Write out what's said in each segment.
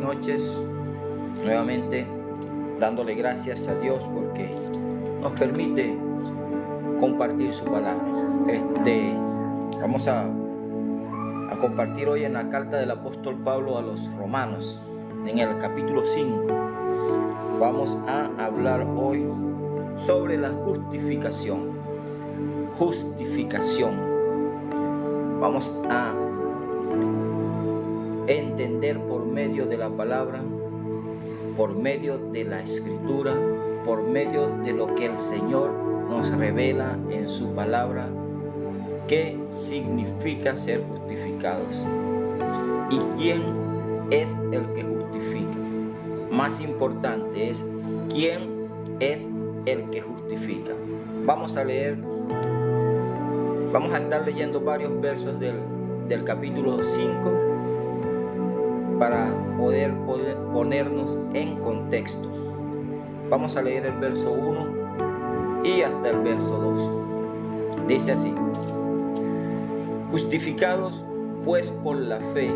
noches, nuevamente dándole gracias a Dios porque nos permite compartir su palabra. Vamos a compartir hoy en la carta del apóstol Pablo a los romanos, en el capítulo 5. Vamos a hablar hoy sobre la justificación. Vamos a entender por medio de la palabra, por medio de la escritura, por medio de lo que el Señor nos revela en su palabra, qué significa ser justificados y quién es el que justifica. Más importante es quién es el que justifica. Vamos a estar leyendo varios versos del capítulo 5 para poder ponernos en contexto. Vamos a leer el verso 1 y hasta el verso 2. Dice así: justificados pues por la fe,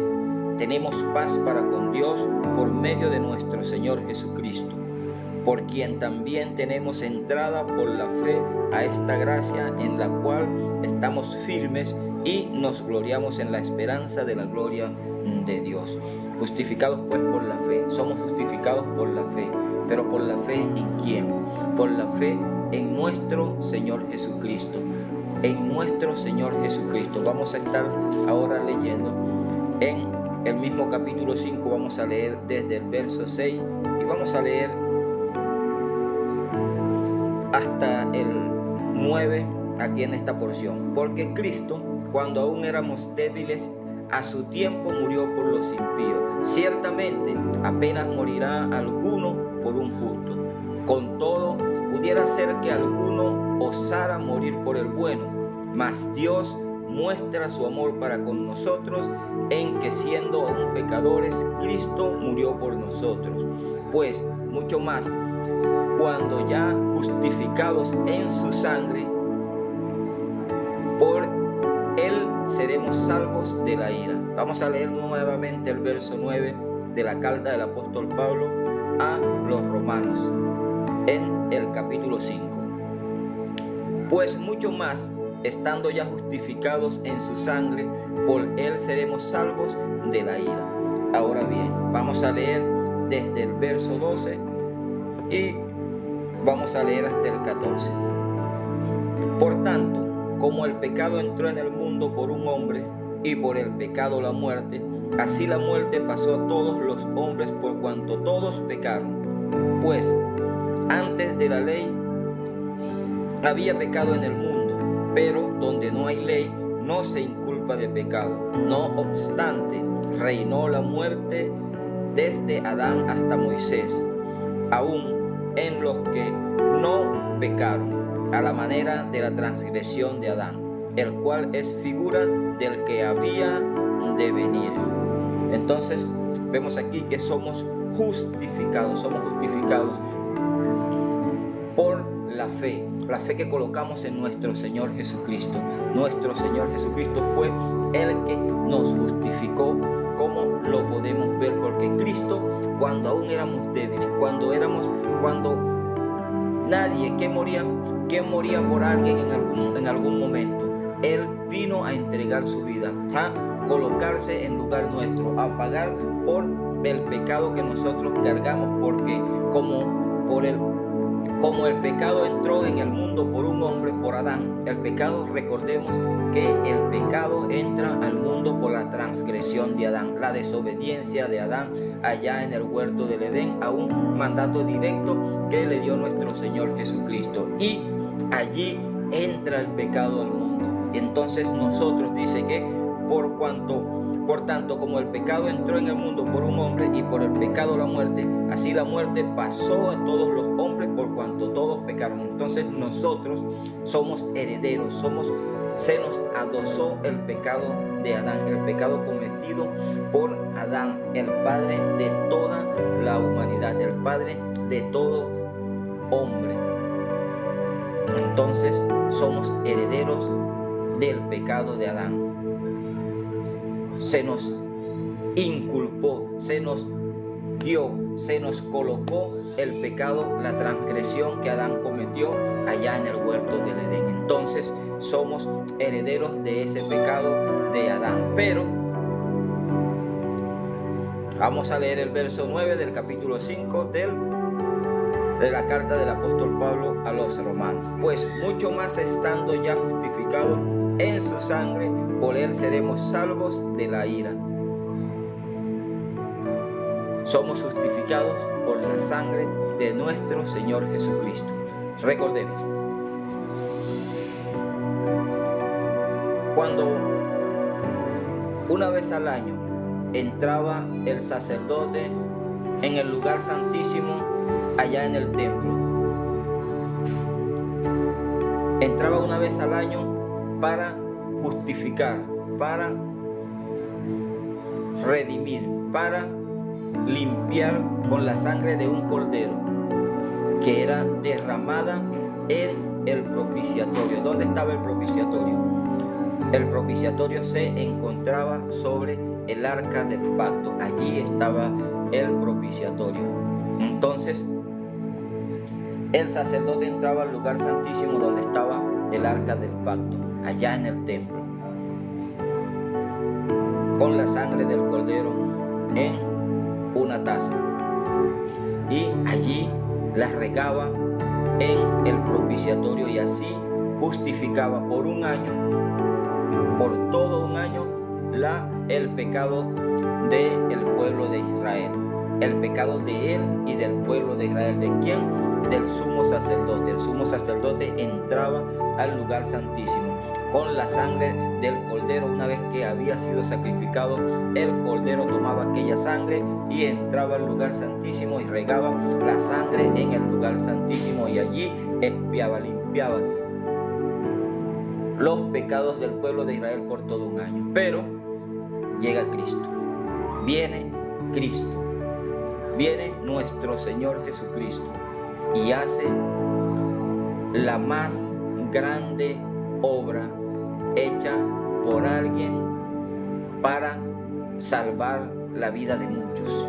tenemos paz para con Dios por medio de nuestro Señor Jesucristo, por quien también tenemos entrada por la fe a esta gracia en la cual estamos firmes y nos gloriamos en la esperanza de la gloria de Dios. Justificados pues por la fe, somos justificados por la fe, pero ¿por la fe en quién? Por la fe en nuestro Señor Jesucristo, en nuestro Señor Jesucristo. Vamos a estar ahora leyendo en el mismo capítulo 5, vamos a leer desde el verso 6 y vamos a leer hasta el 9 aquí en esta porción. Porque Cristo, cuando aún éramos débiles, a su tiempo murió por los impíos. Ciertamente apenas morirá alguno por un justo. Con todo, pudiera ser que alguno osara morir por el bueno, mas Dios muestra su amor para con nosotros en que siendo aún pecadores, Cristo murió por nosotros. Pues mucho más, cuando ya justificados en su sangre, por Él seremos salvos de la ira. Vamos a leer nuevamente el verso 9 de la carta del apóstol Pablo a los romanos, en el capítulo 5. Pues mucho más, estando ya justificados en su sangre, por Él seremos salvos de la ira. Ahora bien, vamos a leer desde el verso 12 y vamos a leer hasta el 14. Por tanto, como el pecado entró en el mundo por un hombre, y por el pecado la muerte, así la muerte pasó a todos los hombres por cuanto todos pecaron. Pues antes de la ley había pecado en el mundo, pero donde no hay ley no se inculpa de pecado. No obstante, reinó la muerte desde Adán hasta Moisés, aún en los que no pecaron, a la manera de la transgresión de Adán, el cual es figura del que había de venir. Entonces vemos aquí que somos justificados por la fe que colocamos en nuestro Señor Jesucristo. Nuestro Señor Jesucristo fue el que nos justificó. ¿Cómo lo podemos ver? Porque Cristo, cuando aún éramos débiles, cuando nadie que moría por alguien en algún momento, Él vino a entregar su vida, a colocarse en lugar nuestro, a pagar por el pecado que nosotros cargamos, porque como el pecado entró en el mundo por un hombre, por Adán. El pecado, recordemos que el pecado entra al mundo por la transgresión de Adán, la desobediencia de Adán allá en el huerto del Edén a un mandato directo que le dio nuestro Señor Jesucristo. Y allí entra el pecado al mundo. Y entonces nosotros dice que por tanto, como el pecado entró en el mundo por un hombre y por el pecado la muerte, así la muerte pasó a todos los hombres por cuanto todos pecaron. Entonces nosotros somos herederos, se nos adosó el pecado de Adán, el pecado cometido por Adán, el padre de toda la humanidad, el padre de todo hombre. Entonces somos herederos del pecado de Adán. Se nos inculpó, se nos dio, se nos colocó el pecado, la transgresión que Adán cometió allá en el huerto del Edén. Entonces somos herederos de ese pecado de Adán. Pero vamos a leer el verso 9 del capítulo 5 de la carta del apóstol Pablo a los romanos. Pues mucho más estando ya justificados en su sangre, por él seremos salvos de la ira. Somos justificados por la sangre de nuestro Señor Jesucristo. Recordemos, cuando una vez al año entraba el sacerdote en el lugar santísimo allá en el templo, entraba una vez al año para justificar, para redimir, para limpiar con la sangre de un cordero que era derramada en el propiciatorio. ¿Dónde estaba el propiciatorio? El propiciatorio se encontraba sobre el arca del pacto. Allí estaba el propiciatorio. Entonces el sacerdote entraba al lugar santísimo donde estaba el arca del pacto, allá en el templo, con la sangre del cordero en una taza, y allí la regaba en el propiciatorio, y así justificaba por un año, por todo un año, el pecado del pueblo de Israel, el pecado de él y del pueblo de Israel. ¿De quién? Del sumo sacerdote. El sumo sacerdote entraba al lugar santísimo con la sangre del cordero. Una vez que había sido sacrificado, el cordero tomaba aquella sangre y entraba al lugar santísimo y regaba la sangre en el lugar santísimo, y allí expiaba, limpiaba los pecados del pueblo de Israel por todo un año. Pero llega Cristo, viene Cristo, viene nuestro Señor Jesucristo y hace la más grande obra hecha por alguien para salvar la vida de muchos,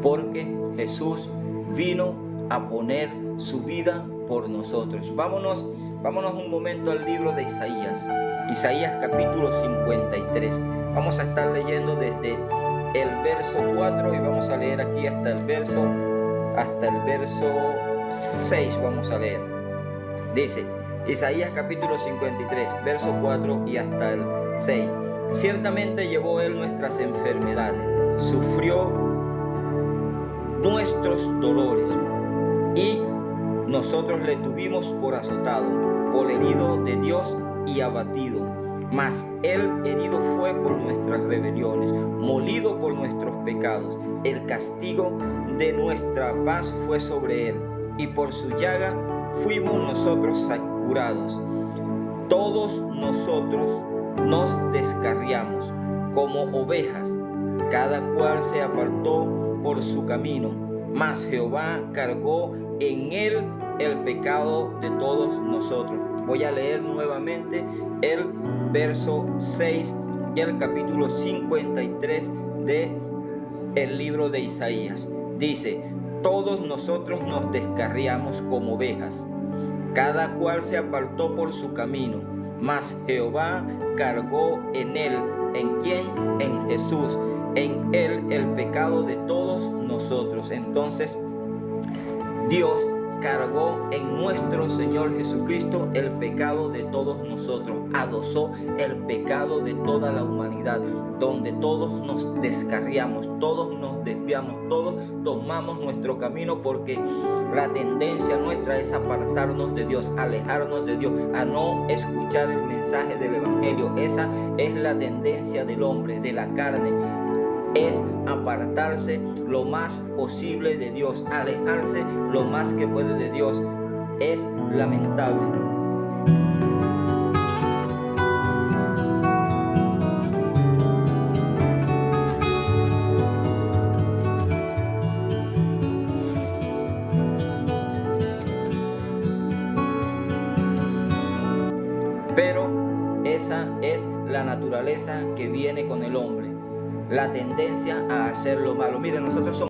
porque Jesús vino a poner su vida por nosotros. Vámonos un momento al libro de Isaías capítulo 53. Vamos a estar leyendo desde el verso 4 y vamos a leer aquí hasta el verso 6. Vamos a leer. Dice Isaías capítulo 53, verso 4 y hasta el 6. Ciertamente llevó él nuestras enfermedades, sufrió nuestros dolores, y nosotros le tuvimos por azotado, por herido de Dios y abatido. Mas él herido fue por nuestras rebeliones, molido por nuestros pecados. El castigo de nuestra paz fue sobre él, y por su llaga fuimos nosotros curados. Todos nosotros nos descarriamos como ovejas, cada cual se apartó por su camino, mas Jehová cargó en él el pecado de todos nosotros. Voy a leer nuevamente el verso 6 del capítulo 53 del libro de Isaías. Dice: todos nosotros nos descarriamos como ovejas, cada cual se apartó por su camino, mas Jehová cargó en él. ¿En quién? En Jesús. En él el pecado de todos nosotros. Entonces Dios cargó en nuestro Señor Jesucristo el pecado de todos nosotros, adosó el pecado de toda la humanidad, donde todos nos descarriamos, todos nos desviamos, todos tomamos nuestro camino, porque la tendencia nuestra es apartarnos de Dios, alejarnos de Dios, a no escuchar el mensaje del Evangelio. Esa es la tendencia del hombre, de la carne, es apartarse lo más posible de Dios, alejarse lo más que puede de Dios. Es lamentable. Pero esa es la naturaleza que viene con el hombre, la tendencia a hacer lo malo. Miren, nosotros somos